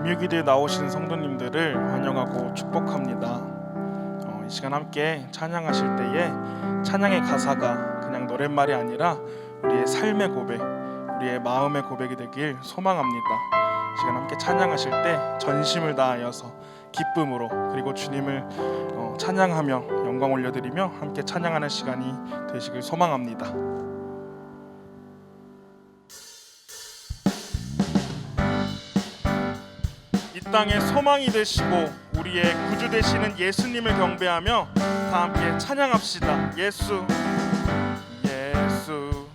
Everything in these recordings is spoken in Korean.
금요기도에 나오신 성도님들을 환영하고 축복합니다. 이 시간 함께 찬양하실 때에 찬양의 가사가 그냥 노랫말이 아니라 우리의 삶의 고백, 우리의 마음의 고백이 되길 소망합니다. 이 시간 함께 찬양하실 때 전심을 다하여서 기쁨으로 그리고 주님을 찬양하며 영광 올려드리며 함께 찬양하는 시간이 되시길 소망합니다. 이 땅의 소망이 되시고 우리의 구주 되시는 예수님을 경배하며 다 함께 찬양합시다. 예수, 예수,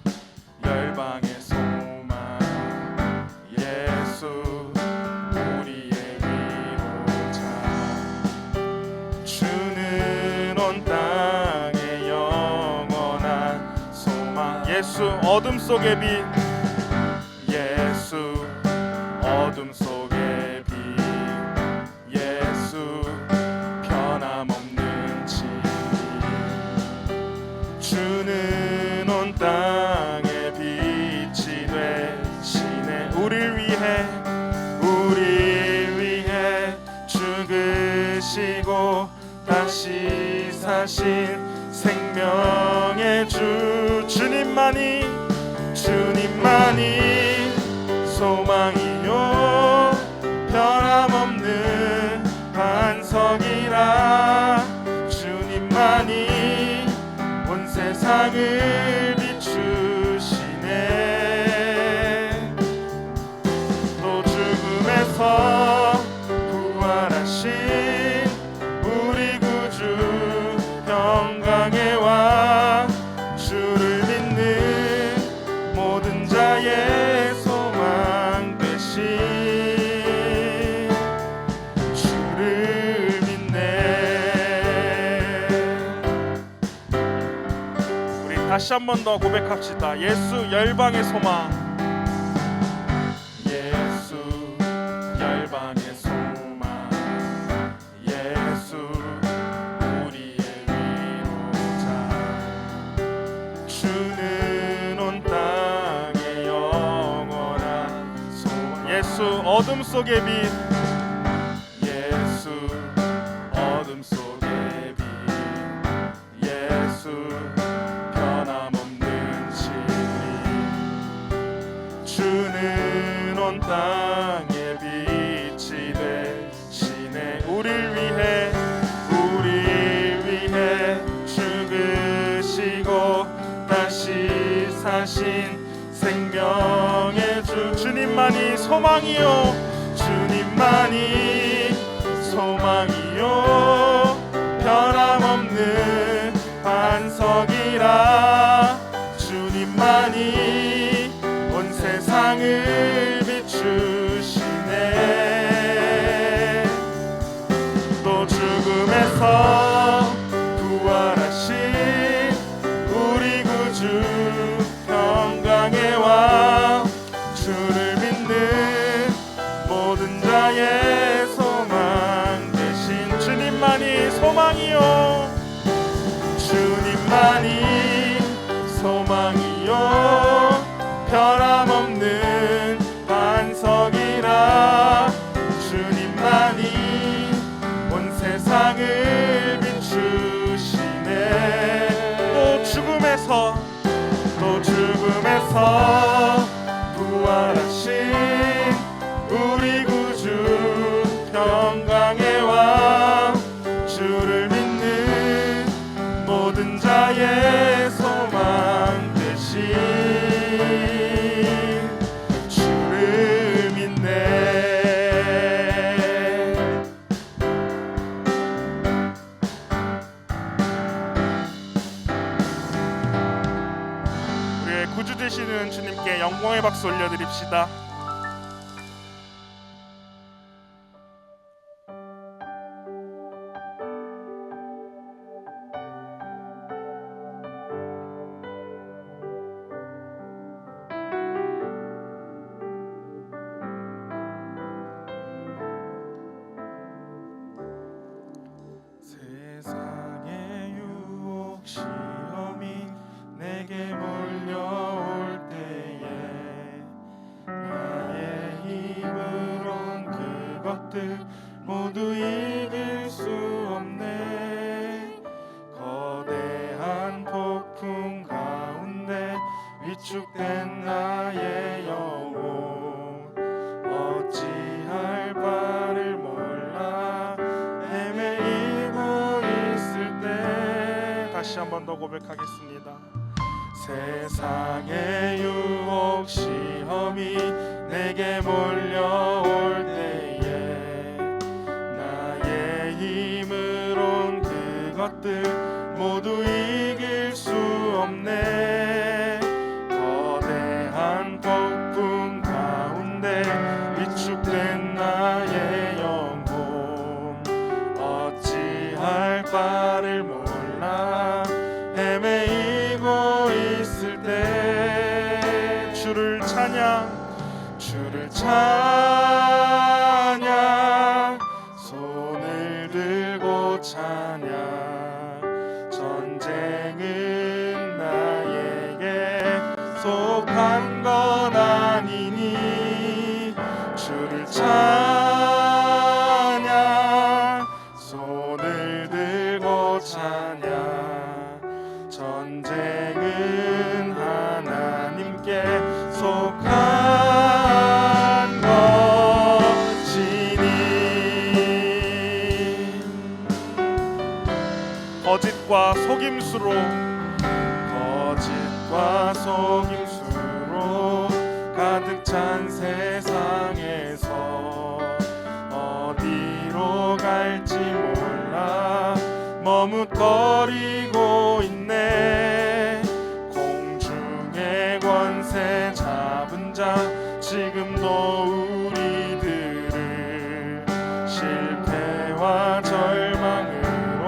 열방의 소망, 예수, 우리의 위로자, 주는 온 땅의 영원한 소망. 예수, 어둠 속의 빛, 예수, 어둠 속의 빛, 예수, 변함없는 진리, 주는 온 땅의 빛이 되시네. 우릴 위해 죽으시고 다시 사신 생명의 주, 주님만이 소망이요 변함없는 반석이라. 주님만이 온 세상을 비추시네. 또 죽음에서 부활하신 우리 구주 평강의 왕, 주를 믿는 모든 자의 소망 되신 주를 믿네. 우리 다시 한 번 더 고백합시다. 예수, 열방의 소망, 예수, 열방의 소망, 예수, 우리의 위로자, 주는 온 땅의 영원한 소망. 예수, 어둠 속의 빛, 예수, 어둠 속의 빛, 예수, 변함없는 진리, 주는 온 땅의 빛이 되시네. 우릴 위해 죽으시고 다시 사신 생명의 주, 주님만이 소망이요, 주님만이 소망이요 변함없는 반석이라. 주님만이 온 세상을 비추시네. 또 죽음에서 부활하신 우리 구주 평강의 왕, 주를 믿는 모든 자의 소망 되신 주님만이 소망이요, 주님만이 소망이요 변함없는 반석이라. 주님만이 온 세상을 비추시네. 또 죽음에서 부활하신 우리 구주 평강의 왕, 주를 믿는 모든 자의 소망 되신 주를 믿네. 우리의 구주 되시는 주님께 영광의 박수 올려드립시다. 세상의 유혹 시험이 내게 몰려올 때에 것들 모두 이길 수 없네. 거대한 폭풍 가운데 위축된 나의 영혼 어찌할 바를 몰라 헤매이고 있을 때 다시 한 번 더 고백하겠습니다. 세상의 유혹 시험이 내게 몰려올 때에 나의 힘으론 그것들 모두 이길 수 없네. 거대한 폭풍 가운데 위축된 나의 영혼 어찌할 바를 몰라 헤매이고 있을 때 주를 찬양 손을 들고 찬양 전쟁은 나에게 속한 건 아니니 주를 찬양 손을 들고 찬양 전쟁은 하나님께 속한 것이니. 거짓과 속임수로 가득 찬 세상에서 어디로 갈지 몰라 머뭇거리고 있네. 공중의 권세 잡은 자 지금도 우리들을 실패와 절망으로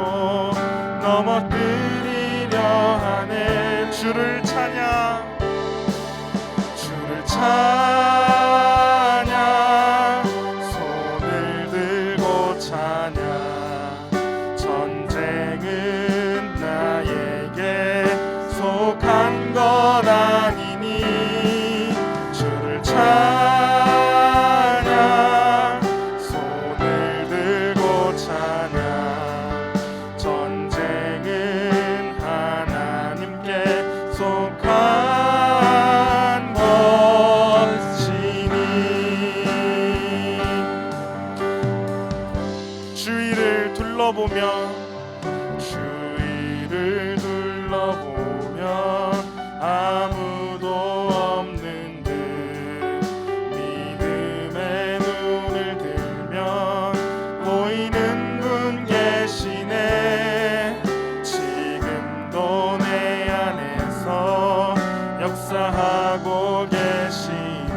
넘어뜨리려 하네. 주를 찬양 손을 들고 찬양 전쟁은 나에게 속한 것 아니니 주를 찬양 손을 들고 찬양 전쟁은 하나님께 속한 것이니. 주위를 둘러보면 아무도 없는 듯 믿음의 눈을 들면 보이는 분 계시네. 지금도 내 안에서 역사하고 계시는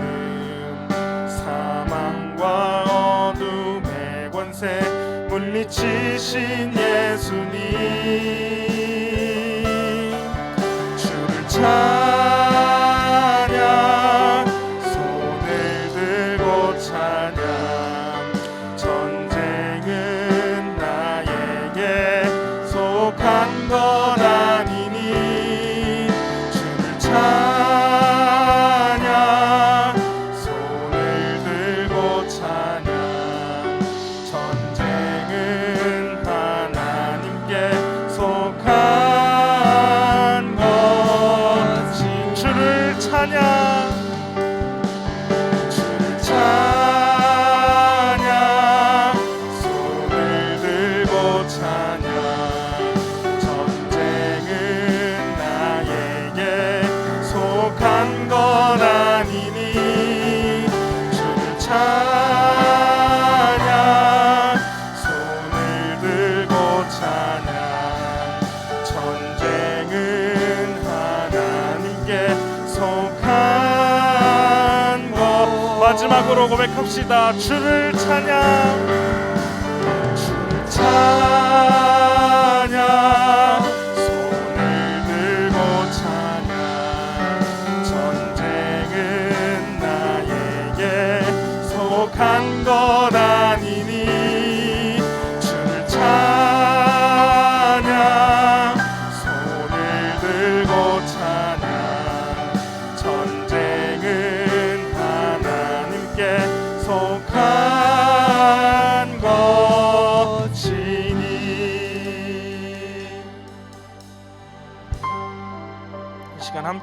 사망과 어둠의 권세 물리치신 예수님 주를 찬양 손을 들고 찬양 전쟁은 나에게 속한 것 아니니 주를 찬양 손을 들고 찬양 전쟁은 하나님께 속한 것이. 주를 찬양 손을 들고 찬양 전쟁은 나에게 속한 것 아니니 주를 찬양 손을 들고 찬양 전쟁은 하나님께 속한 것. 마지막으로 고백합시다. 주를 찬양 손을 들고 찬양 전쟁은 나에게 속한 것 아니니 주를 찬양 손을 들고 찬양 전쟁은 하나님께 속한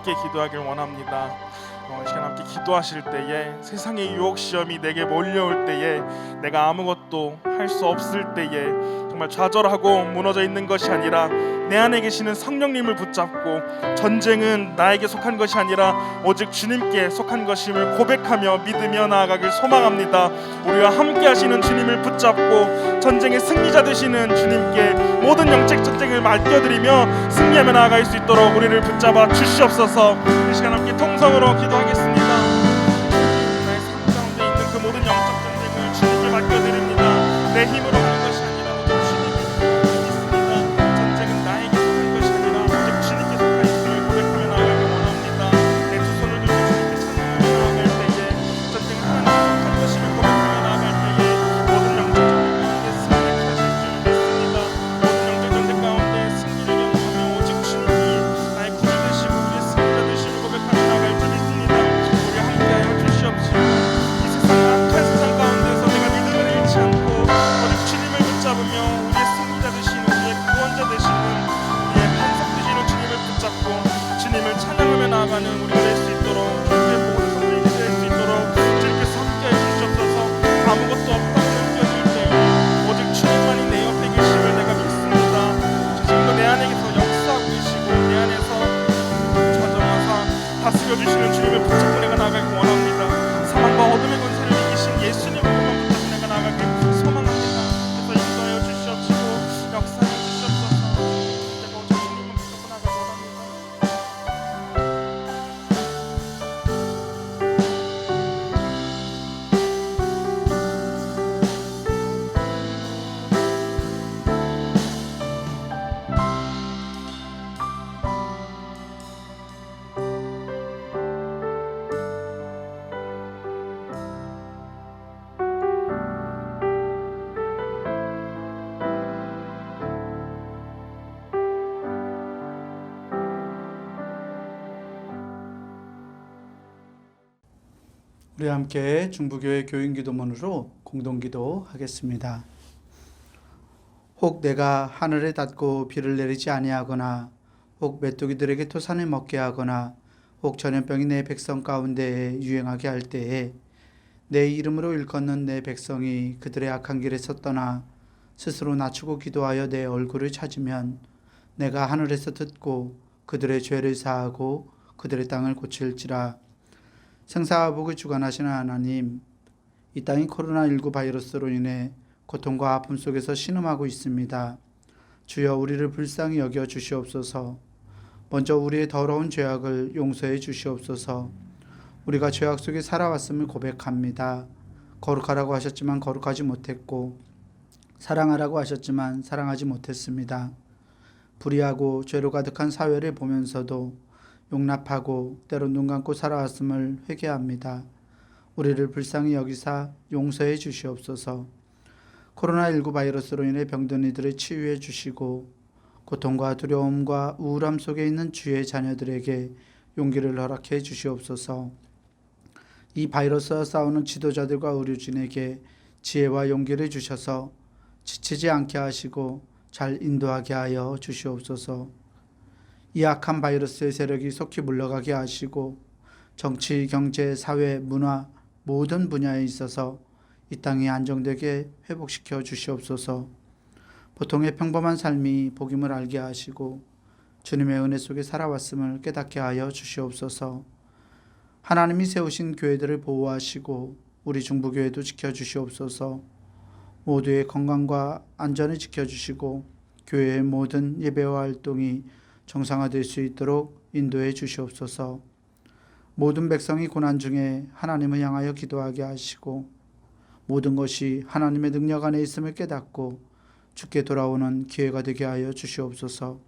함께 기도하길 원합니다. 이 시간 함께 기도하실 때에 세상의 유혹 시험이 내게 몰려올 때에 내가 아무것도 할 수 없을 때에 정말 좌절하고 무너져 있는 것이 아니라 내 안에 계시는 성령님을 붙잡고 전쟁은 나에게 속한 것이 아니라 오직 주님께 속한 것임을 고백하며 믿으며 나아가길 소망합니다. 우리와 함께 하시는 주님을 붙잡고 전쟁의 승리자 되시는 주님께 모든 영적 전쟁을 맡겨드리며 승리하며 나아갈 수 있도록 우리를 붙잡아 주시옵소서. 이 시간 함께 통성으로 기도하겠습니다. 나의 삶 가운데 있는 그 모든 영적 전쟁을 주님께 맡겨드립니다. 내 힘으로 하는 것이 아니라 오직 주님께 있습니다. 전쟁은 나에게 속한 것이 아니라 오직 주님께 속한 있음을 고백하며 나아가길 원합니다. 내 두 손을 들고 주님께 찬양하며 나아갈 때에 전쟁은 하나님께 속한 것임을 고백하며 나아갈 때에 모든 영적 전쟁 가운데 승리를 하실 줄 믿습니다. 모든 영적 전쟁 가운데 승리를 경험하며 오직 주님이 나의 구주 되시고 우리의 승리자 되심을 고백하며 나아갈 줄 믿습니다. 우리 함께하여 주시옵시고 이 세상 악한 세상 가운데서 내가 믿음을 잃지 않고 오직 주님을 붙잡으며 우리의 승리자 되시는 우리의 구원자 되시는 우리의 반석 되시는 주님을 붙잡고 주님을 찬양하며 나아가는 우리가 될 수 있도록 주님의 모든 성령이 될 수 있도록 주님께서 함께해 주시옵소서. 아무것도 없다고 느껴질 때에 오직 주님만이 내 옆에 계심을 내가 믿습니다. 주님도 내 안에서 역사하고 계시고 내 안에서 좌절하사 다스려 주시는 주님을 붙잡고 내가 나아가길 원합니다. 사망과 어둠의 권세를 이기신 예수님을 붙잡고 내가 나아가길 소망합니다. 그래서 인도하여 주시옵시고 역사하여 주시옵소서. 내가 오직 주님을 붙잡고 나아가길 원합니다. 우리 함께 중부교회 교인기도문으로 공동기도 하겠습니다. 혹 내가 하늘에 닿고 비를 내리지 아니하거나 혹 메뚜기들에게 토산을 먹게 하거나 혹 전염병이 내 백성 가운데에 유행하게 할 때에 내 이름으로 일컫는 내 백성이 그들의 악한 길에서 떠나 스스로 낮추고 기도하여 내 얼굴을 찾으면 내가 하늘에서 듣고 그들의 죄를 사하고 그들의 땅을 고칠지라. 생사와 복을 주관하시는 하나님, 이 땅이 코로나19 바이러스로 인해 고통과 아픔 속에서 신음하고 있습니다. 주여 우리를 불쌍히 여겨 주시옵소서. 먼저 우리의 더러운 죄악을 용서해 주시옵소서. 우리가 죄악 속에 살아왔음을 고백합니다. 거룩하라고 하셨지만 거룩하지 못했고 사랑하라고 하셨지만 사랑하지 못했습니다. 불의하고 죄로 가득한 사회를 보면서도 용납하고 때로 눈 감고 살아왔음을 회개합니다. 우리를 불쌍히 여기사 용서해 주시옵소서. 코로나19 바이러스로 인해 병든 이들을 치유해 주시고 고통과 두려움과 우울함 속에 있는 주의 자녀들에게 용기를 허락해 주시옵소서. 이 바이러스와 싸우는 지도자들과 의료진에게 지혜와 용기를 주셔서 지치지 않게 하시고 잘 인도하게 하여 주시옵소서. 이 악한 바이러스의 세력이 속히 물러가게 하시고 정치, 경제, 사회, 문화 모든 분야에 있어서 이 땅이 안정되게 회복시켜 주시옵소서. 보통의 평범한 삶이 복임을 알게 하시고 주님의 은혜 속에 살아왔음을 깨닫게 하여 주시옵소서. 하나님이 세우신 교회들을 보호하시고 우리 중부교회도 지켜주시옵소서. 모두의 건강과 안전을 지켜주시고 교회의 모든 예배와 활동이 정상화될 수 있도록 인도해 주시옵소서. 모든 백성이 고난 중에 하나님을 향하여 기도하게 하시고 모든 것이 하나님의 능력 안에 있음을 깨닫고 주께 돌아오는 기회가 되게 하여 주시옵소서.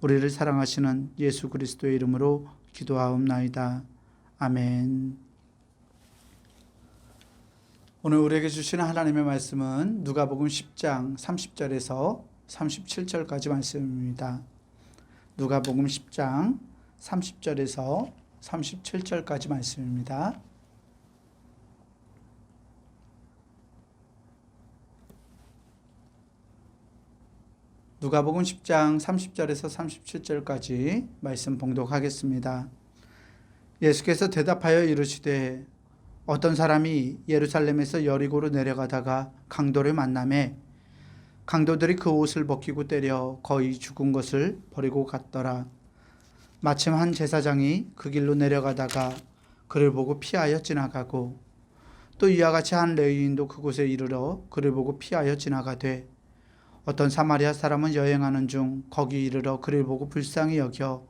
우리를 사랑하시는 예수 그리스도의 이름으로 기도하옵나이다. 아멘. 오늘 우리에게 주시는 하나님의 말씀은 누가복음 10장 30절에서 37절까지 말씀입니다. 누가복음 10장 30절에서 37절까지 말씀입니다. 누가복음 10장 30절에서 37절까지 말씀 봉독하겠습니다. 예수께서 대답하여 이르시되 어떤 사람이 예루살렘에서 여리고로 내려가다가 강도를 만나매 강도들이 그 옷을 벗기고 때려 거의 죽은 것을 버리고 갔더라. 마침 한 제사장이 그 길로 내려가다가 그를 보고 피하여 지나가고 또 이와 같이 한 레위인도 그곳에 이르러 그를 보고 피하여 지나가되 어떤 사마리아 사람은 여행하는 중 거기 이르러 그를 보고 불쌍히 여겨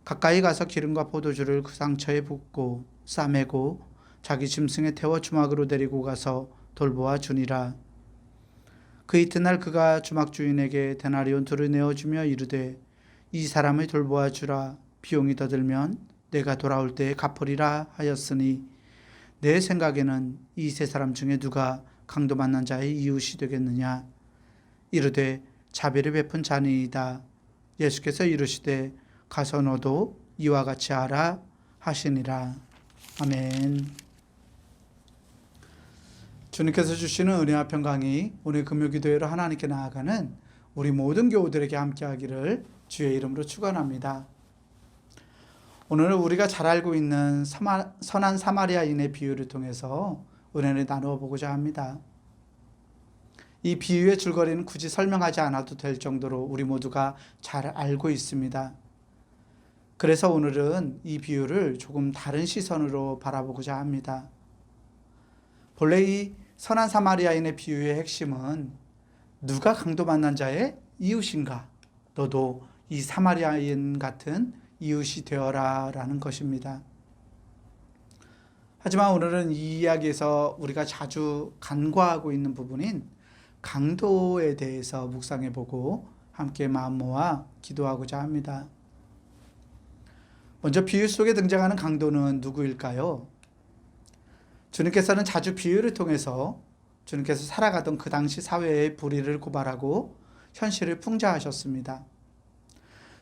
가까이 가서 기름과 포도주를 그 상처에 붓고 싸매고 자기 짐승에 태워 주막으로 데리고 가서 돌보아 주니라. 그 이튿날 그가 주막 주인에게 데나리온 둘을 내어주며 이르되 이 사람을 돌보아 주라. 비용이 더 들면 내가 돌아올 때에 갚으리라 하였으니 내 생각에는 이 세 사람 중에 누가 강도 만난 자의 이웃이 되겠느냐. 이르되 자비를 베푼 자니이다. 예수께서 이르시되 가서 너도 이와 같이 하라 하시니라. 아멘. 주님께서 주시는 은혜와 평강이 오늘 금요기도회로 하나님께 나아가는 우리 모든 교우들에게 함께하기를 주의 이름으로 축원합니다. 오늘은 우리가 잘 알고 있는 선한 사마리아인의 비유를 통해서 은혜를 나누어 보고자 합니다. 이 비유의 줄거리는 굳이 설명하지 않아도 될 정도로 우리 모두가 잘 알고 있습니다. 그래서 오늘은 이 비유를 조금 다른 시선으로 바라보고자 합니다. 본래 이 선한 사마리아인의 비유의 핵심은 누가 강도 만난 자의 이웃인가? 너도 이 사마리아인 같은 이웃이 되어라 라는 것입니다. 하지만 오늘은 이 이야기에서 우리가 자주 간과하고 있는 부분인 강도에 대해서 묵상해 보고 함께 마음 모아 기도하고자 합니다. 먼저 비유 속에 등장하는 강도는 누구일까요? 주님께서는 자주 비유를 통해서 주님께서 살아가던 그 당시 사회의 불의를 고발하고 현실을 풍자하셨습니다.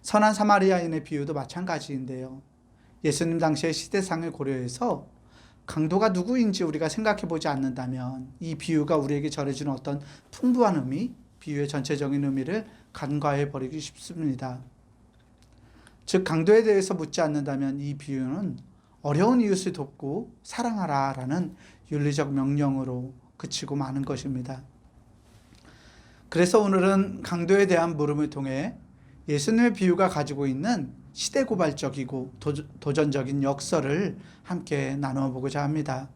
선한 사마리아인의 비유도 마찬가지인데요. 예수님 당시의 시대상을 고려해서 강도가 누구인지 우리가 생각해 보지 않는다면 이 비유가 우리에게 전해주는 어떤 풍부한 의미, 비유의 전체적인 의미를 간과해 버리기 쉽습니다. 즉 강도에 대해서 묻지 않는다면 이 비유는 어려운 이웃을 돕고 사랑하라 라는 윤리적 명령으로 그치고 마는 것입니다. 그래서 오늘은 강도에 대한 물음을 통해 예수님의 비유가 가지고 있는 시대고발적이고 도전적인 역설을 함께 나누어 보고자 합니다.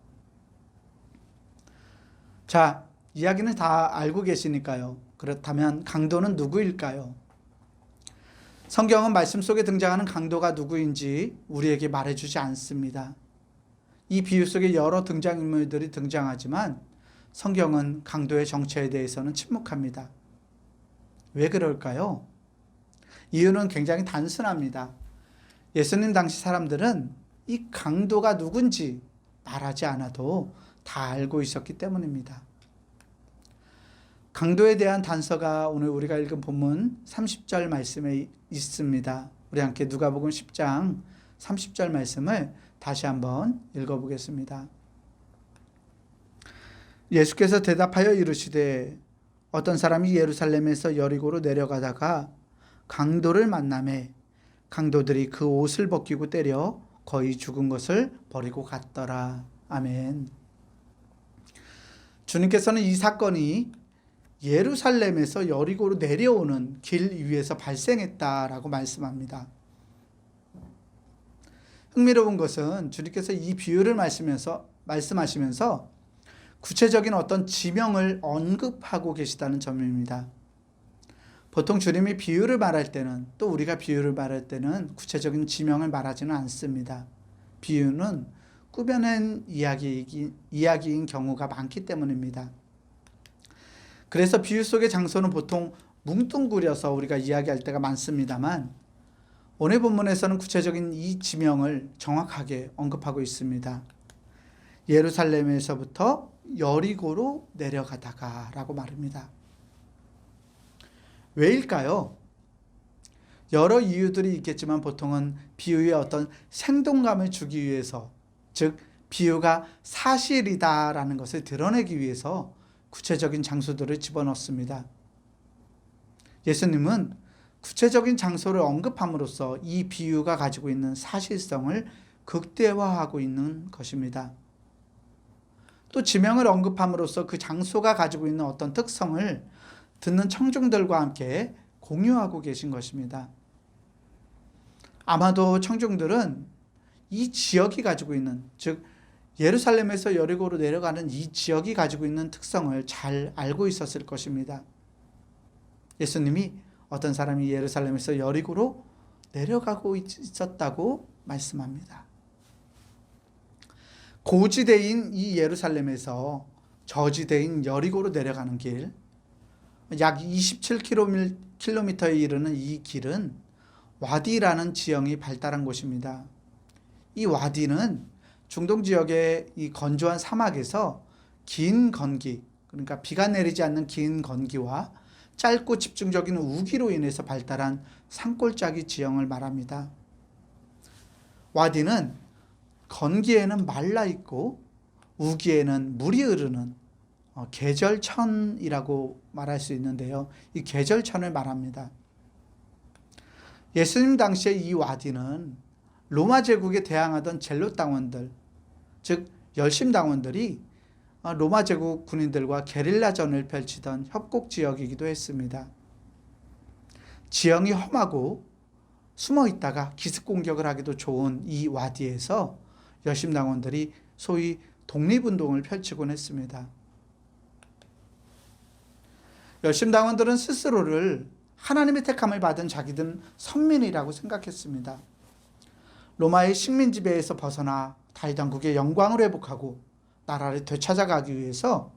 자, 이야기는 다 알고 계시니까요. 그렇다면 강도는 누구일까요? 성경은 말씀 속에 등장하는 강도가 누구인지 우리에게 말해주지 않습니다. 이 비유 속에 여러 등장인물들이 등장하지만 성경은 강도의 정체에 대해서는 침묵합니다. 왜 그럴까요? 이유는 굉장히 단순합니다. 예수님 당시 사람들은 이 강도가 누군지 말하지 않아도 다 알고 있었기 때문입니다. 강도에 대한 단서가 오늘 우리가 읽은 본문 30절 말씀에 있습니다. 우리 함께 누가복음 10장 30절 말씀을 다시 한번 읽어보겠습니다. 예수께서 대답하여 이르시되 어떤 사람이 예루살렘에서 여리고로 내려가다가 강도를 만나매 강도들이 그 옷을 벗기고 때려 거의 죽은 것을 버리고 갔더라. 아멘. 주님께서는 이 사건이 예루살렘에서 여리고로 내려오는 길 위에서 발생했다라고 말씀합니다. 흥미로운 것은 주님께서 이 비유를 말씀하시면서 구체적인 어떤 지명을 언급하고 계시다는 점입니다. 보통 주님이 비유를 말할 때는 또 우리가 비유를 말할 때는 구체적인 지명을 말하지는 않습니다. 비유는 꾸며낸 이야기인 경우가 많기 때문입니다. 그래서 비유 속의 장소는 보통 뭉뚱그려서 우리가 이야기할 때가 많습니다만 오늘 본문에서는 구체적인 이 지명을 정확하게 언급하고 있습니다. 예루살렘에서부터 여리고로 내려가다가 라고 말합니다. 왜일까요? 여러 이유들이 있겠지만 보통은 비유에 어떤 생동감을 주기 위해서, 즉 비유가 사실이다라는 것을 드러내기 위해서 구체적인 장소들을 집어넣습니다. 예수님은 구체적인 장소를 언급함으로써 이 비유가 가지고 있는 사실성을 극대화하고 있는 것입니다. 또 지명을 언급함으로써 그 장소가 가지고 있는 어떤 특성을 듣는 청중들과 함께 공유하고 계신 것입니다. 아마도 청중들은 이 지역이 가지고 있는, 즉 예루살렘에서 여리고로 내려가는 이 지역이 가지고 있는 특성을 잘 알고 있었을 것입니다. 예수님이 어떤 사람이 예루살렘에서 여리고로 내려가고 있었다고 말씀합니다. 고지대인 이 예루살렘에서 저지대인 여리고로 내려가는 길, 약 27km에 이르는 이 길은 와디라는 지형이 발달한 곳입니다. 이 와디는 중동 지역의 이 건조한 사막에서 긴 건기, 그러니까 비가 내리지 않는 긴 건기와 짧고 집중적인 우기로 인해서 발달한 산골짜기 지형을 말합니다. 와디는 건기에는 말라 있고 우기에는 물이 흐르는 계절천이라고 말할 수 있는데요. 이 계절천을 말합니다. 예수님 당시에 이 와디는 로마 제국에 대항하던 젤롯당원들, 즉 열심당원들이 로마 제국 군인들과 게릴라전을 펼치던 협곡 지역이기도 했습니다. 지형이 험하고 숨어 있다가 기습 공격을 하기도 좋은 이 와디에서 열심당원들이 소위 독립운동을 펼치곤 했습니다. 열심당원들은 스스로를 하나님의 택함을 받은 자기들은 선민이라고 생각했습니다. 로마의 식민 지배에서 벗어나 다윗왕국의 영광을 회복하고 나라를 되찾아가기 위해서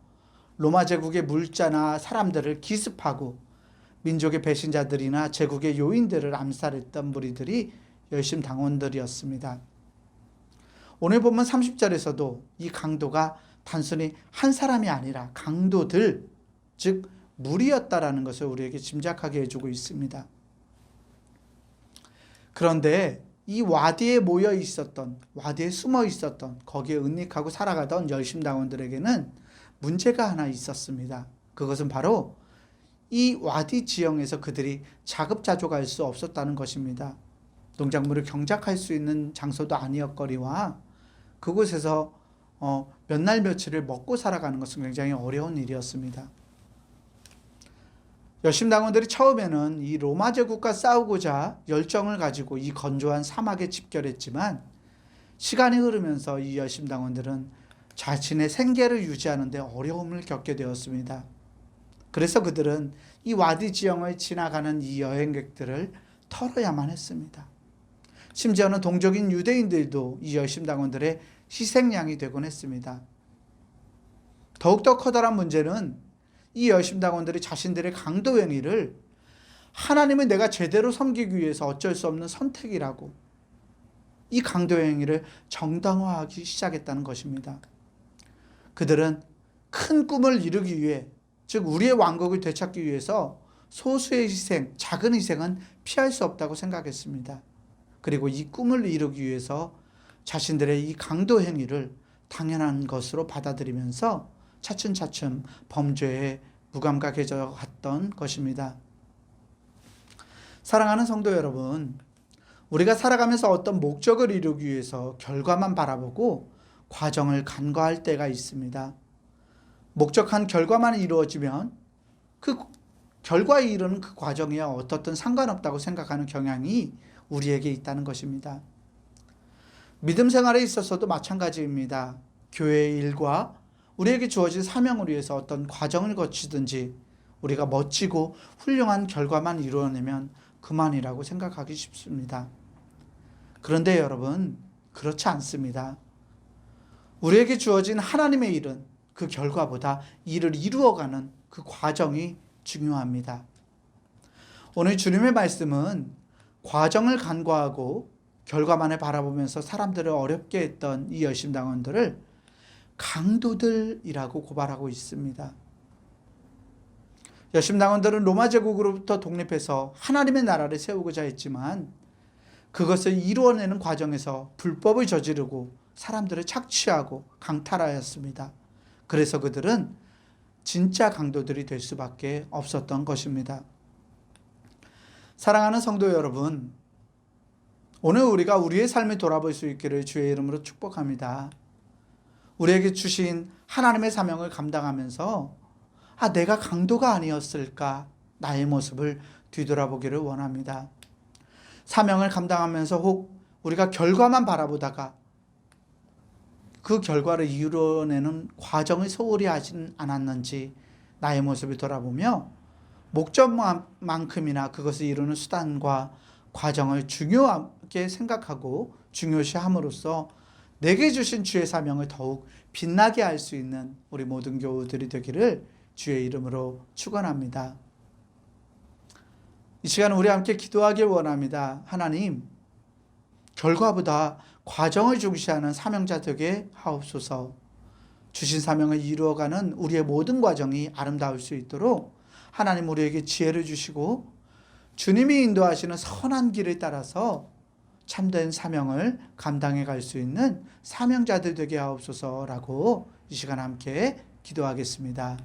로마 제국의 물자나 사람들을 기습하고 민족의 배신자들이나 제국의 요인들을 암살했던 무리들이 열심당원들이었습니다. 오늘 본문 30절에서도 이 강도가 단순히 한 사람이 아니라 강도들, 즉 무리였다라는 것을 우리에게 짐작하게 해주고 있습니다. 그런데 이 와디에 모여 있었던, 와디에 숨어 있었던, 거기에 은닉하고 살아가던 열심당원들에게는 문제가 하나 있었습니다. 그것은 바로 이 와디 지형에서 그들이 자급자족할 수 없었다는 것입니다. 농작물을 경작할 수 있는 장소도 아니었거니와 그곳에서 몇 날 며칠을 먹고 살아가는 것은 굉장히 어려운 일이었습니다. 열심당원들이 처음에는 이 로마 제국과 싸우고자 열정을 가지고 이 건조한 사막에 집결했지만 시간이 흐르면서 이 열심당원들은 자신의 생계를 유지하는 데 어려움을 겪게 되었습니다. 그래서 그들은 이 와디 지형을 지나가는 이 여행객들을 털어야만 했습니다. 심지어는 동족인 유대인들도 이 열심당원들의 희생양이 되곤 했습니다. 더욱더 커다란 문제는 이 열심당원들이 자신들의 강도 행위를 하나님을 내가 제대로 섬기기 위해서 어쩔 수 없는 선택이라고 이 강도 행위를 정당화하기 시작했다는 것입니다. 그들은 큰 꿈을 이루기 위해, 즉 우리의 왕국을 되찾기 위해서 소수의 희생, 작은 희생은 피할 수 없다고 생각했습니다. 그리고 이 꿈을 이루기 위해서 자신들의 이 강도 행위를 당연한 것으로 받아들이면서 차츰차츰 범죄에 무감각해져 갔던 것입니다. 사랑하는 성도 여러분, 우리가 살아가면서 어떤 목적을 이루기 위해서 결과만 바라보고 과정을 간과할 때가 있습니다. 목적한 결과만 이루어지면 그 결과에 이르는 그 과정이야 어떻든 상관없다고 생각하는 경향이 우리에게 있다는 것입니다. 믿음 생활에 있어서도 마찬가지입니다. 교회의 일과 우리에게 주어진 사명을 위해서 어떤 과정을 거치든지 우리가 멋지고 훌륭한 결과만 이루어내면 그만이라고 생각하기 쉽습니다. 그런데 여러분, 그렇지 않습니다. 우리에게 주어진 하나님의 일은 그 결과보다 일을 이루어가는 그 과정이 중요합니다. 오늘 주님의 말씀은 과정을 간과하고 결과만을 바라보면서 사람들을 어렵게 했던 이 열심당원들을 강도들이라고 고발하고 있습니다. 열심당원들은 로마 제국으로부터 독립해서 하나님의 나라를 세우고자 했지만 그것을 이루어내는 과정에서 불법을 저지르고 사람들을 착취하고 강탈하였습니다. 그래서 그들은 진짜 강도들이 될 수밖에 없었던 것입니다. 사랑하는 성도 여러분, 오늘 우리가 우리의 삶을 돌아볼 수 있기를 주의 이름으로 축복합니다. 우리에게 주신 하나님의 사명을 감당하면서 내가 강도가 아니었을까, 나의 모습을 뒤돌아보기를 원합니다. 사명을 감당하면서 혹 우리가 결과만 바라보다가 그 결과를 이루어내는 과정을 소홀히 하진 않았는지 나의 모습을 돌아보며 목적만큼이나 그것을 이루는 수단과 과정을 중요하게 생각하고 중요시함으로써 내게 주신 주의 사명을 더욱 빛나게 할 수 있는 우리 모든 교우들이 되기를 주의 이름으로 축원합니다. 이 시간 우리 함께 기도하길 원합니다. 하나님, 결과보다 과정을 중시하는 사명자 되게 하옵소서. 주신 사명을 이루어가는 우리의 모든 과정이 아름다울 수 있도록 하나님 우리에게 지혜를 주시고 주님이 인도하시는 선한 길을 따라서 참된 사명을 감당해 갈 수 있는 사명자들 되게 하옵소서라고 이 시간 함께 기도하겠습니다.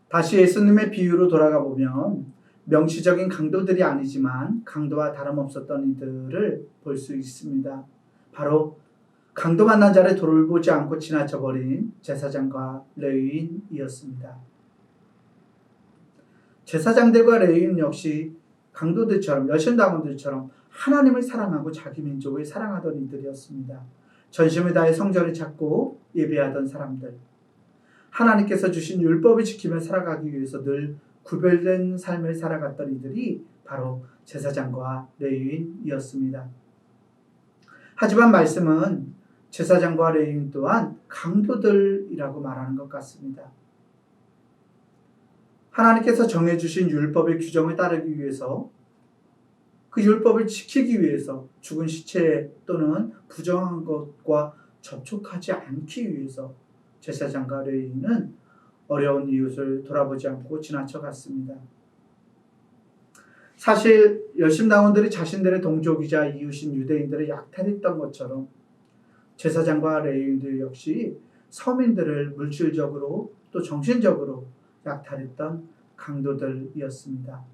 다시 예수님의 비유로 돌아가 보면 명시적인 강도들이 아니지만 강도와 다름없었던 이들을 볼 수 있습니다. 바로 강도 만난 자를 돌보지 않고 지나쳐버린 제사장과 레위인이었습니다. 제사장들과 레위인 역시 강도들처럼 열심당원들처럼 하나님을 사랑하고 자기 민족을 사랑하던 이들이었습니다. 전심을 다해 성전을 찾고 예배하던 사람들, 하나님께서 주신 율법을 지키며 살아가기 위해서 늘 구별된 삶을 살아갔던 이들이 바로 제사장과 레위인이었습니다. 하지만 말씀은 제사장과 레위인 또한 강도들이라고 말하는 것 같습니다. 하나님께서 정해주신 율법의 규정을 따르기 위해서, 그 율법을 지키기 위해서 죽은 시체 또는 부정한 것과 접촉하지 않기 위해서 제사장과 레위인은 어려운 이웃을 돌아보지 않고 지나쳐갔습니다. 사실 열심당원들이 자신들의 동족이자 이웃인 유대인들을 약탈했던 것처럼 제사장과 레위인들 역시 서민들을 물질적으로 또 정신적으로 약탈했던 강도들이었습니다.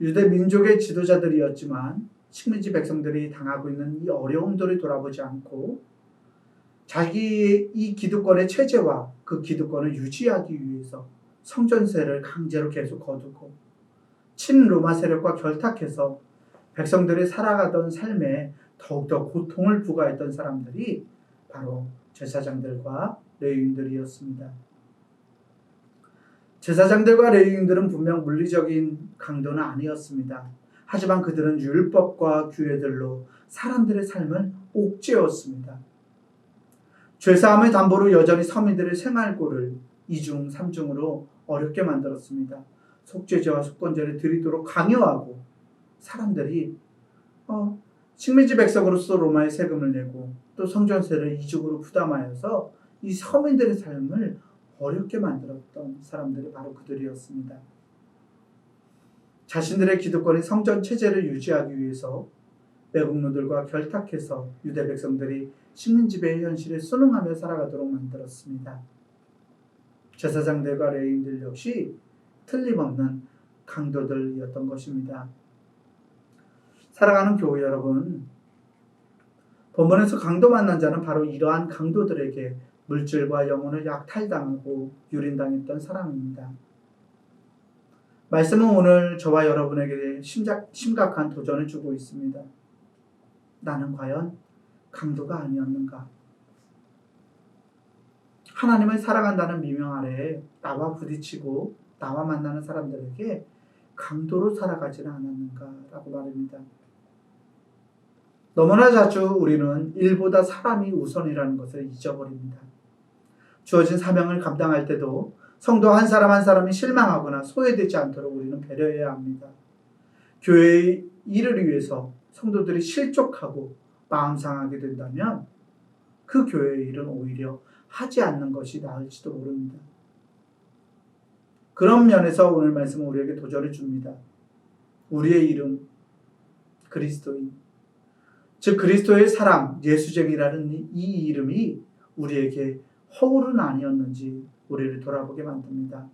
유대 민족의 지도자들이었지만 식민지 백성들이 당하고 있는 이 어려움들을 돌아보지 않고 자기의 이 기득권의 체제와 그 기득권을 유지하기 위해서 성전세를 강제로 계속 거두고 친로마 세력과 결탁해서 백성들이 살아가던 삶에 더욱더 고통을 부과했던 사람들이 바로 제사장들과 레위인들이었습니다. 제사장들과 레위인들은 분명 물리적인 강도는 아니었습니다. 하지만 그들은 율법과 규례들로 사람들의 삶을 옥죄었습니다. 죄사함을 담보로 여전히 서민들의 생활고를 2중, 3중으로 어렵게 만들었습니다. 속죄제와 속건제를 드리도록 강요하고 사람들이 식민지 백성으로서 로마에 세금을 내고 또 성전세를 이중으로 부담하여서 이 서민들의 삶을 어렵게 만들었던 사람들이 바로 그들이었습니다. 자신들의 기득권인 성전 체제를 유지하기 위해서 매국노들과 결탁해서 유대 백성들이 식민지배의 현실에 순응하며 살아가도록 만들었습니다. 제사장들과 레위인들 역시 틀림없는 강도들이었던 것입니다. 사랑하는 교우 여러분, 본문에서 강도 만난 자는 바로 이러한 강도들에게 물질과 영혼을 약탈당하고 유린당했던 사람입니다. 말씀은 오늘 저와 여러분에게 심각한 도전을 주고 있습니다. 나는 과연 강도가 아니었는가? 하나님을 사랑한다는 미명 아래에 나와 부딪히고 나와 만나는 사람들에게 강도로 살아가지는 않았는가라고 말입니다. 너무나 자주 우리는 일보다 사람이 우선이라는 것을 잊어버립니다. 주어진 사명을 감당할 때도 성도 한 사람 한 사람이 실망하거나 소외되지 않도록 우리는 배려해야 합니다. 교회의 일을 위해서 성도들이 실족하고 마음 상하게 된다면 그 교회의 일은 오히려 하지 않는 것이 나을지도 모릅니다. 그런 면에서 오늘 말씀은 우리에게 도전을 줍니다. 우리의 이름 그리스도인, 즉 그리스도의 사랑, 예수쟁이라는 이 이름이 우리에게 허울은 아니었는지 우리를 돌아보게 만듭니다.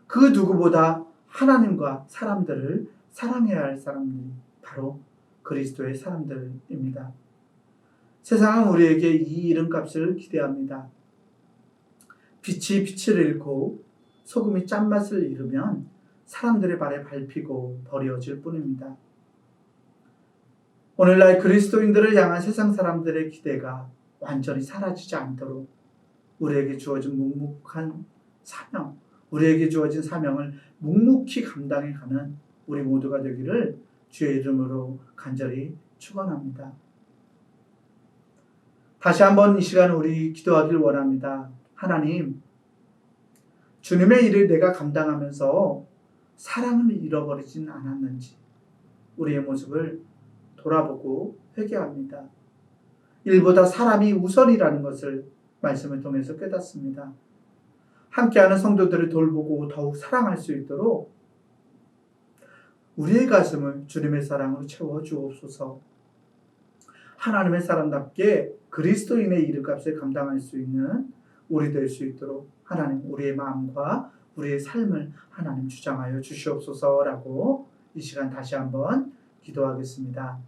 그 누구보다 하나님과 사람들을 사랑해야 할 사람들이 바로 그리스도의 사람들입니다. 세상은 우리에게 이 이름값을 기대합니다. 빛이 빛을 잃고 소금이 짠맛을 잃으면 사람들의 발에 밟히고 버려질 뿐입니다. 오늘날 그리스도인들을 향한 세상 사람들의 기대가 완전히 사라지지 않도록 우리에게 주어진 묵묵한 사명, 우리에게 주어진 사명을 묵묵히 감당해가는 우리 모두가 되기를 주의 이름으로 간절히 축원합니다. 다시 한번 이 시간 우리 기도하길 원합니다. 하나님, 주님의 일을 내가 감당하면서 사랑을 잃어버리진 않았는지 우리의 모습을 돌아보고 회개합니다. 일보다 사람이 우선이라는 것을 말씀을 통해서 깨닫습니다. 함께하는 성도들을 돌보고 더욱 사랑할 수 있도록 우리의 가슴을 주님의 사랑으로 채워주옵소서. 하나님의 사람답게 그리스도인의 이름값을 감당할 수 있는 우리 될 수 있도록 하나님 우리의 마음과 우리의 삶을 하나님 주장하여 주시옵소서라고 이 시간 다시 한번 기도하겠습니다.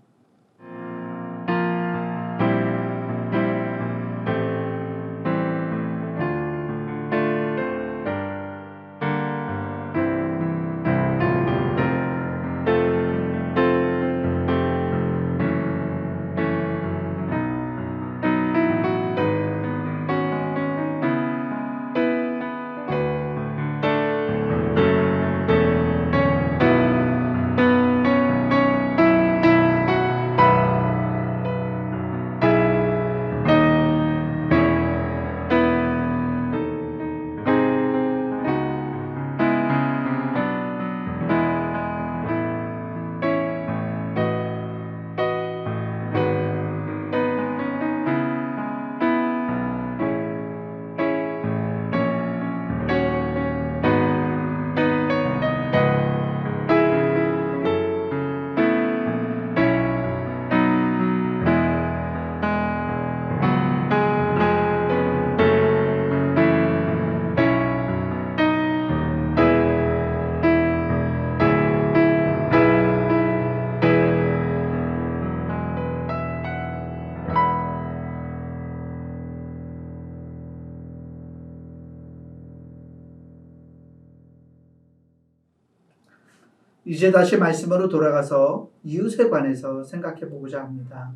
이제 다시 말씀으로 돌아가서 이웃에 관해서 생각해 보고자 합니다.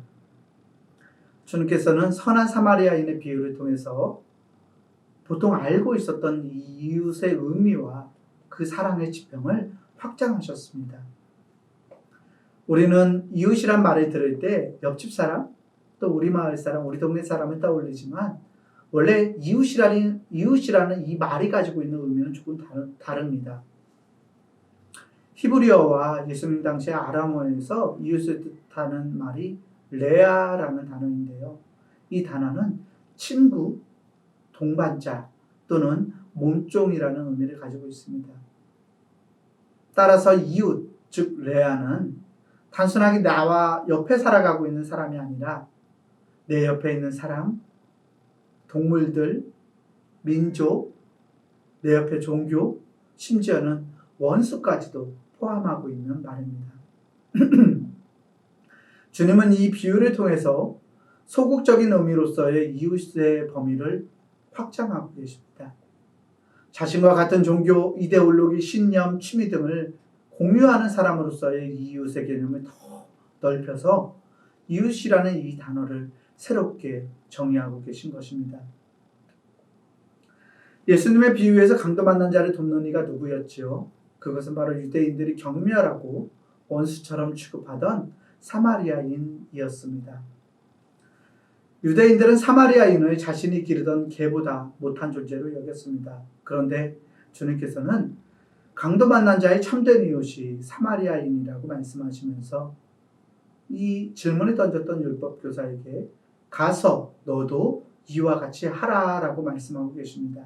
주님께서는 선한 사마리아인의 비유를 통해서 보통 알고 있었던 이웃의 의미와 그 사랑의 지평을 확장하셨습니다. 우리는 이웃이란 말을 들을 때 옆집 사람, 또 우리 마을 사람, 우리 동네 사람을 떠올리지만 원래 이웃이라는 이 말이 가지고 있는 의미는 조금 다릅니다. 히브리어와 예수님 당시의 아람어에서 이웃을 뜻하는 말이 레아라는 단어인데요. 이 단어는 친구, 동반자 또는 몸종이라는 의미를 가지고 있습니다. 따라서 이웃, 즉 레아는 단순하게 나와 옆에 살아가고 있는 사람이 아니라 내 옆에 있는 사람, 동물들, 민족, 내 옆에 종교, 심지어는 원수까지도 포함하고 있는 말입니다. 주님은 이 비유를 통해서 소극적인 의미로서의 이웃의 범위를 확장하고 계십니다. 자신과 같은 종교, 이데올로기, 신념, 취미 등을 공유하는 사람으로서의 이웃의 개념을 더 넓혀서 이웃이라는 이 단어를 새롭게 정의하고 계신 것입니다. 예수님의 비유에서 강도 만난 자를 돕는 이가 누구였지요? 그것은 바로 유대인들이 경멸하고 원수처럼 취급하던 사마리아인이었습니다. 유대인들은 사마리아인을 자신이 기르던 개보다 못한 존재로 여겼습니다. 그런데 주님께서는 강도 만난 자의 참된 이웃이 사마리아인이라고 말씀하시면서 이 질문을 던졌던 율법교사에게 가서 너도 이와 같이 하라라고 말씀하고 계십니다.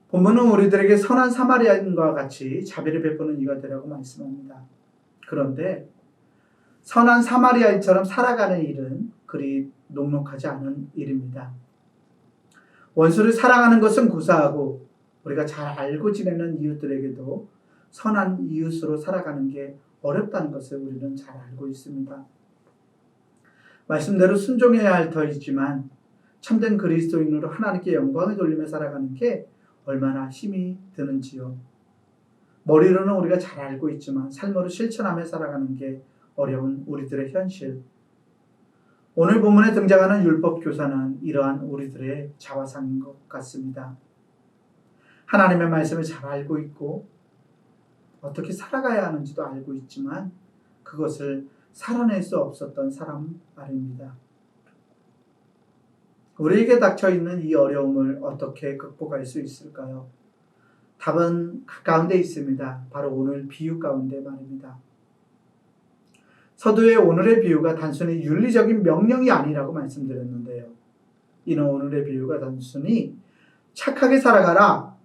본문은 우리들에게 선한 사마리아인과 같이 자비를 베푸는 이가 되라고 말씀합니다. 그런데 선한 사마리아인처럼 살아가는 일은 그리 녹록하지 않은 일입니다. 원수를 사랑하는 것은 고사하고 우리가 잘 알고 지내는 이웃들에게도 선한 이웃으로 살아가는 게 어렵다는 것을 우리는 잘 알고 있습니다. 말씀대로 순종해야 할 터이지만 참된 그리스도인으로 하나님께 영광을 돌리며 살아가는 게 얼마나 힘이 드는지요. 머리로는 우리가 잘 알고 있지만 삶으로 실천하며 살아가는 게 어려운 우리들의 현실. 오늘 본문에 등장하는 율법교사는 이러한 우리들의 자화상인 것 같습니다. 하나님의 말씀을 잘 알고 있고 어떻게 살아가야 하는지도 알고 있지만 그것을 살아낼 수 없었던 사람 말입니다. 우리에게 닥쳐있는 이 어려움을 어떻게 극복할 수 있을까요? 답은 가까운데 있습니다. 바로 오늘 비유 가운데 말입니다. 서두에 오늘의 비유가 단순히 윤리적인 명령이 아니라고 말씀드렸는데요. 이는 오늘의 비유가 단순히 착하게 살아가라,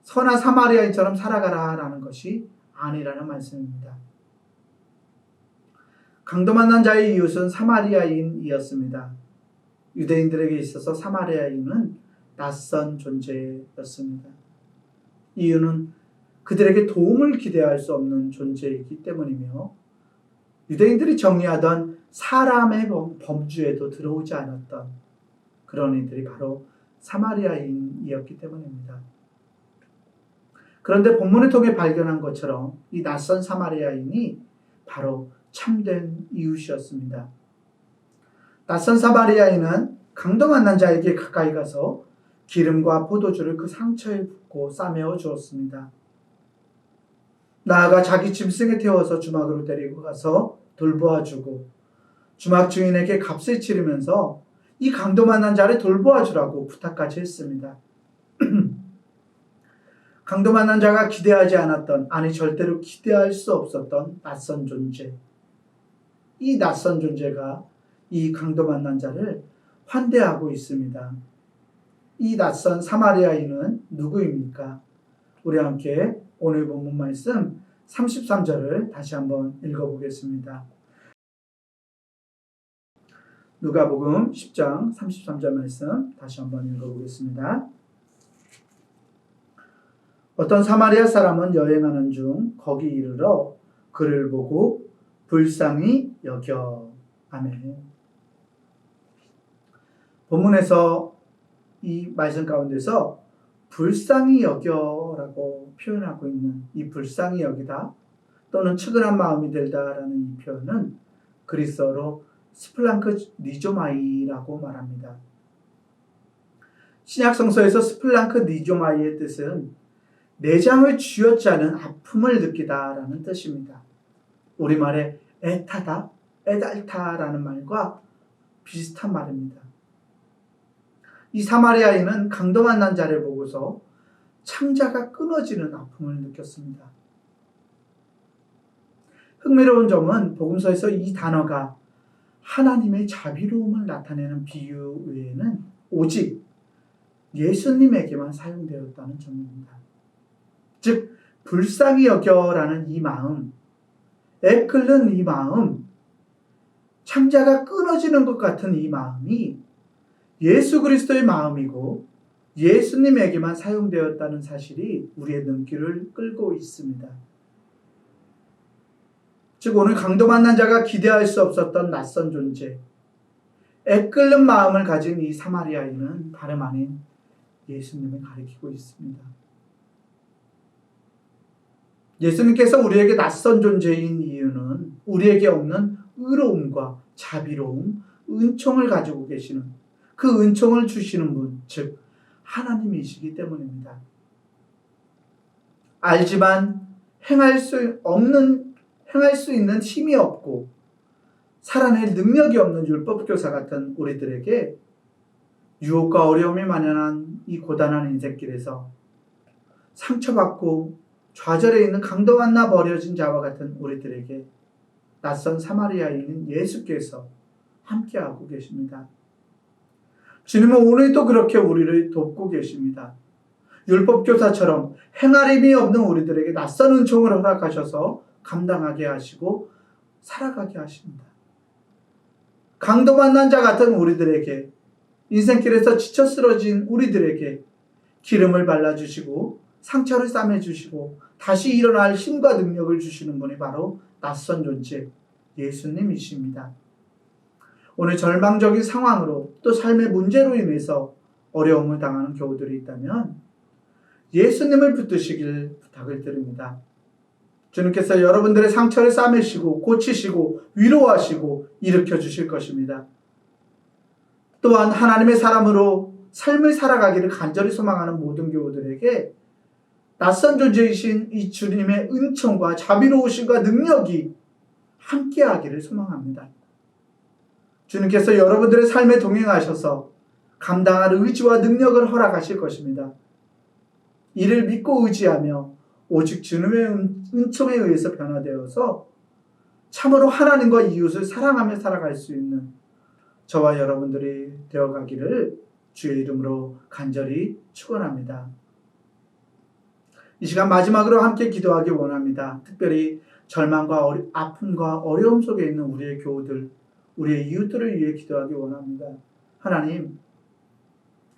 선한 사마리아인처럼 살아가라 라는 것이 아니라는 말씀입니다. 강도 만난 자의 이웃은 사마리아인이었습니다. 유대인들에게 있어서 사마리아인은 낯선 존재였습니다. 이유는 그들에게 도움을 기대할 수 없는 존재이기 때문이며 유대인들이 정의하던 사람의 범주에도 들어오지 않았던 그런 이들이 바로 사마리아인이었기 때문입니다. 그런데 본문을 통해 발견한 것처럼 이 낯선 사마리아인이 바로 참된 이웃이었습니다. 낯선 사마리아인은 강도 만난 자에게 가까이 가서 기름과 포도주를 그 상처에 붓고 싸매어 주었습니다. 나아가 자기 짐승에 태워서 주막으로 데리고 가서 돌보아주고 주막 주인에게 값을 치르면서 이 강도 만난 자를 돌보아주라고 부탁까지 했습니다. 강도 만난 자가 기대하지 않았던, 아니 절대로 기대할 수 없었던 낯선 존재. 이 낯선 존재가 이 강도 만난 자를 환대하고 있습니다. 이 낯선 사마리아인은 누구입니까? 우리 함께 오늘 본문 말씀 33절을 다시 한번 읽어보겠습니다. 누가복음 10장 33절 말씀 다시 한번 읽어보겠습니다. 어떤 사마리아 사람은 여행하는 중 거기 이르러 그를 보고 불쌍히 여겨. 아멘. 본문에서 이 말씀 가운데서 불쌍히 여겨라고 표현하고 있는 이 불쌍히 여기다 또는 측은한 마음이 들다라는 이 표현은 그리스어로 스플랑크 니조마이라고 말합니다. 신약 성서에서 스플랑크 니조마이의 뜻은 내장을 쥐어짜는 아픔을 느끼다라는 뜻입니다. 우리말에 애타다, 애달다라는 말과 비슷한 말입니다. 이 사마리아인은 강도 만난 자를 보고서 창자가 끊어지는 아픔을 느꼈습니다. 흥미로운 점은 복음서에서 이 단어가 하나님의 자비로움을 나타내는 비유 외에는 오직 예수님에게만 사용되었다는 점입니다. 즉 불쌍히 여겨라는 이 마음, 애끓는 이 마음, 창자가 끊어지는 것 같은 이 마음이 예수 그리스도의 마음이고 예수님에게만 사용되었다는 사실이 우리의 눈길을 끌고 있습니다. 즉 오늘 강도 만난 자가 기대할 수 없었던 낯선 존재, 애끓는 마음을 가진 이 사마리아인은 다름 아닌 예수님을 가리키고 있습니다. 예수님께서 우리에게 낯선 존재인 이유는 우리에게 없는 의로움과 자비로움, 은총을 가지고 계시는 그 은총을 주시는 분, 즉 하나님이시기 때문입니다. 알지만 행할 수 있는 힘이 없고 살아낼 능력이 없는 율법교사 같은 우리들에게 유혹과 어려움이 만연한 이 고단한 인생길에서 상처받고 좌절해 있는 강도 만나 버려진 자와 같은 우리들에게 낯선 사마리아인인 예수께서 함께하고 계십니다. 주님은 오늘도 그렇게 우리를 돕고 계십니다. 율법교사처럼 행할 힘이 없는 우리들에게 낯선 은총을 허락하셔서 감당하게 하시고 살아가게 하십니다. 강도 만난 자 같은 우리들에게, 인생길에서 지쳐 쓰러진 우리들에게 기름을 발라주시고 상처를 싸매주시고 다시 일어날 힘과 능력을 주시는 분이 바로 낯선 존재 예수님이십니다. 오늘 절망적인 상황으로 또 삶의 문제로 인해서 어려움을 당하는 교우들이 있다면 예수님을 붙드시길 부탁을 드립니다. 주님께서 여러분들의 상처를 싸매시고 고치시고 위로하시고 일으켜 주실 것입니다. 또한 하나님의 사람으로 삶을 살아가기를 간절히 소망하는 모든 교우들에게 낯선 존재이신 이 주님의 은총과 자비로우심과 능력이 함께하기를 소망합니다. 주님께서 여러분들의 삶에 동행하셔서 감당할 의지와 능력을 허락하실 것입니다. 이를 믿고 의지하며 오직 주님의 은총에 의해서 변화되어서 참으로 하나님과 이웃을 사랑하며 살아갈 수 있는 저와 여러분들이 되어가기를 주의 이름으로 간절히 축원합니다. 이 시간 마지막으로 함께 기도하기 원합니다. 특별히 절망과 아픔과 어려움 속에 있는 우리의 교우들, 우리의 이웃들을 위해 기도하기 원합니다. 하나님,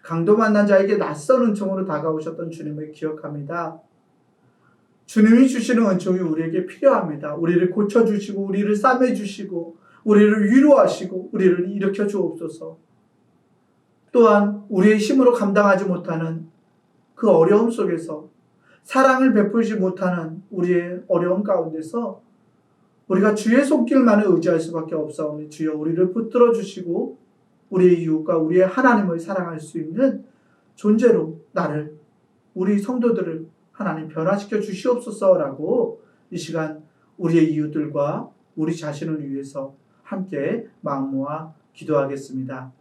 강도 만난 자에게 낯선 은총으로 다가오셨던 주님을 기억합니다. 주님이 주시는 은총이 우리에게 필요합니다. 우리를 고쳐주시고 우리를 싸매주시고 우리를 위로하시고 우리를 일으켜 주옵소서. 또한 우리의 힘으로 감당하지 못하는 그 어려움 속에서 사랑을 베풀지 못하는 우리의 어려움 가운데서 우리가 주의 손길만을 의지할 수밖에 없사오니 주여 우리를 붙들어 주시고 우리의 이웃과 우리의 하나님을 사랑할 수 있는 존재로 나를, 우리 성도들을 하나님 변화시켜 주시옵소서라고 이 시간 우리의 이웃들과 우리 자신을 위해서 함께 마음 모아 기도하겠습니다.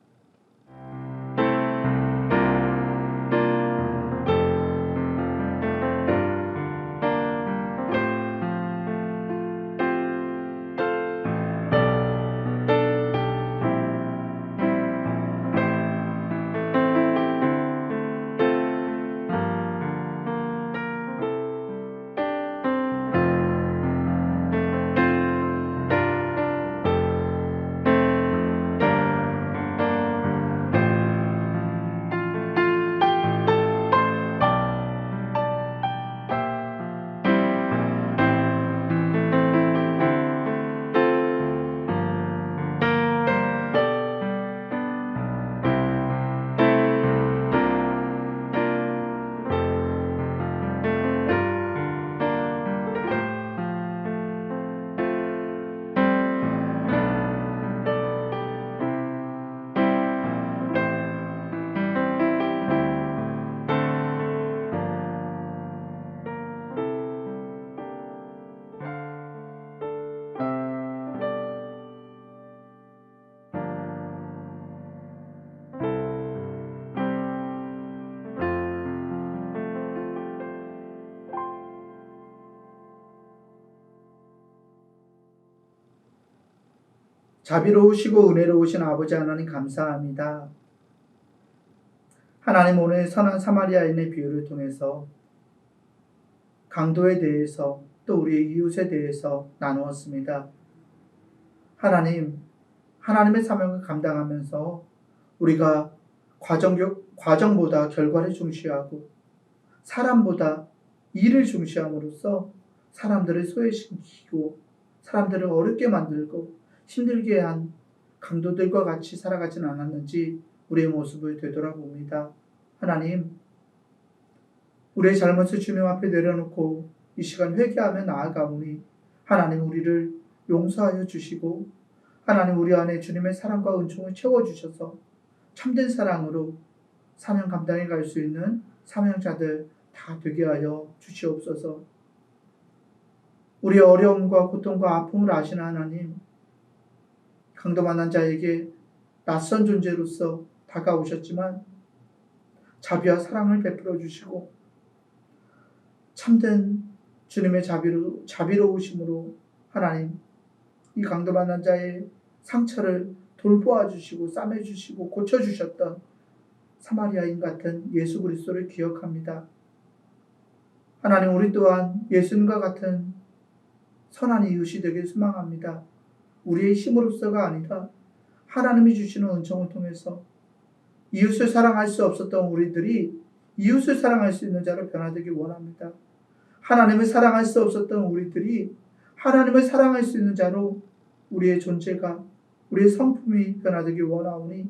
자비로우시고 은혜로우신 아버지 하나님 감사합니다. 하나님 오늘 선한 사마리아인의 비유를 통해서 강도에 대해서 또 우리의 이웃에 대해서 나누었습니다. 하나님의 사명을 감당하면서 우리가 과정보다 결과를 중시하고 사람보다 일을 중시함으로써 사람들을 소외시키고 사람들을 어렵게 만들고 힘들게 한 강도들과 같이 살아가진 않았는지 우리의 모습을 되돌아봅니다. 하나님, 우리의 잘못을 주님 앞에 내려놓고 이 시간 회개하며 나아가오니 하나님 우리를 용서하여 주시고 하나님 우리 안에 주님의 사랑과 은총을 채워주셔서 참된 사랑으로 사명 감당해 갈 수 있는 사명자들 다 되게 하여 주시옵소서. 우리의 어려움과 고통과 아픔을 아시는 하나님, 강도 만난 자에게 낯선 존재로서 다가오셨지만 자비와 사랑을 베풀어 주시고 참된 주님의 자비로우심으로 하나님 이 강도 만난 자의 상처를 돌보아 주시고 싸매 주시고 고쳐 주셨던 사마리아인 같은 예수 그리스도를 기억합니다. 하나님, 우리 또한 예수님과 같은 선한 이웃이 되길 소망합니다. 우리의 힘으로서가 아니라 하나님이 주시는 은총을 통해서 이웃을 사랑할 수 없었던 우리들이 이웃을 사랑할 수 있는 자로 변화되길 원합니다. 하나님을 사랑할 수 없었던 우리들이 하나님을 사랑할 수 있는 자로 우리의 존재가, 우리의 성품이 변화되길 원하오니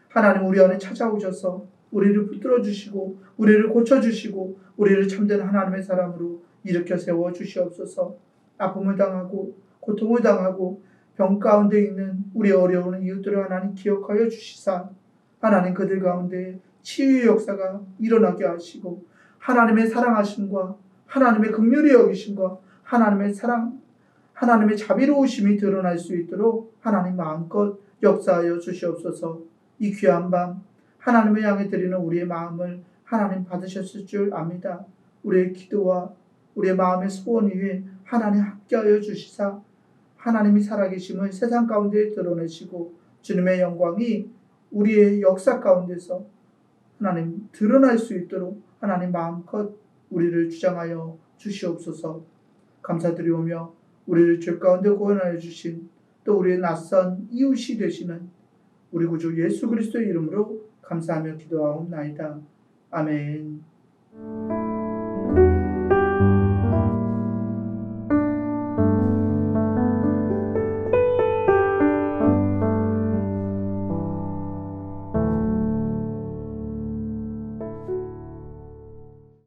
하나님 우리 안에 찾아오셔서 우리를 붙들어 주시고 우리를 고쳐 주시고 우리를 참된 하나님의 사람으로 일으켜 세워 주시옵소서. 아픔을 당하고 고통을 당하고 병 가운데 있는 우리 어려운 이웃들을 하나님 기억하여 주시사 하나님 그들 가운데 치유의 역사가 일어나게 하시고 하나님의 사랑하심과 하나님의 긍휼히 여기심과 하나님의 사랑, 하나님의 자비로우심이 드러날 수 있도록 하나님 마음껏 역사하여 주시옵소서. 이 귀한 밤 하나님을 향해 드리는 우리의 마음을 하나님 받으셨을 줄 압니다. 우리의 기도와 우리의 마음의 소원 위에 하나님 함께하여 주시사 하나님이 살아계심을 세상 가운데 드러내시고 주님의 영광이 우리의 역사 가운데서 하나님 드러날 수 있도록 하나님 마음껏 우리를 주장하여 주시옵소서. 감사드리오며 우리를 죄 가운데 구원하여 주신 또 우리의 낯선 이웃이 되시는 우리 구주 예수 그리스도의 이름으로 감사하며 기도하옵나이다. 아멘.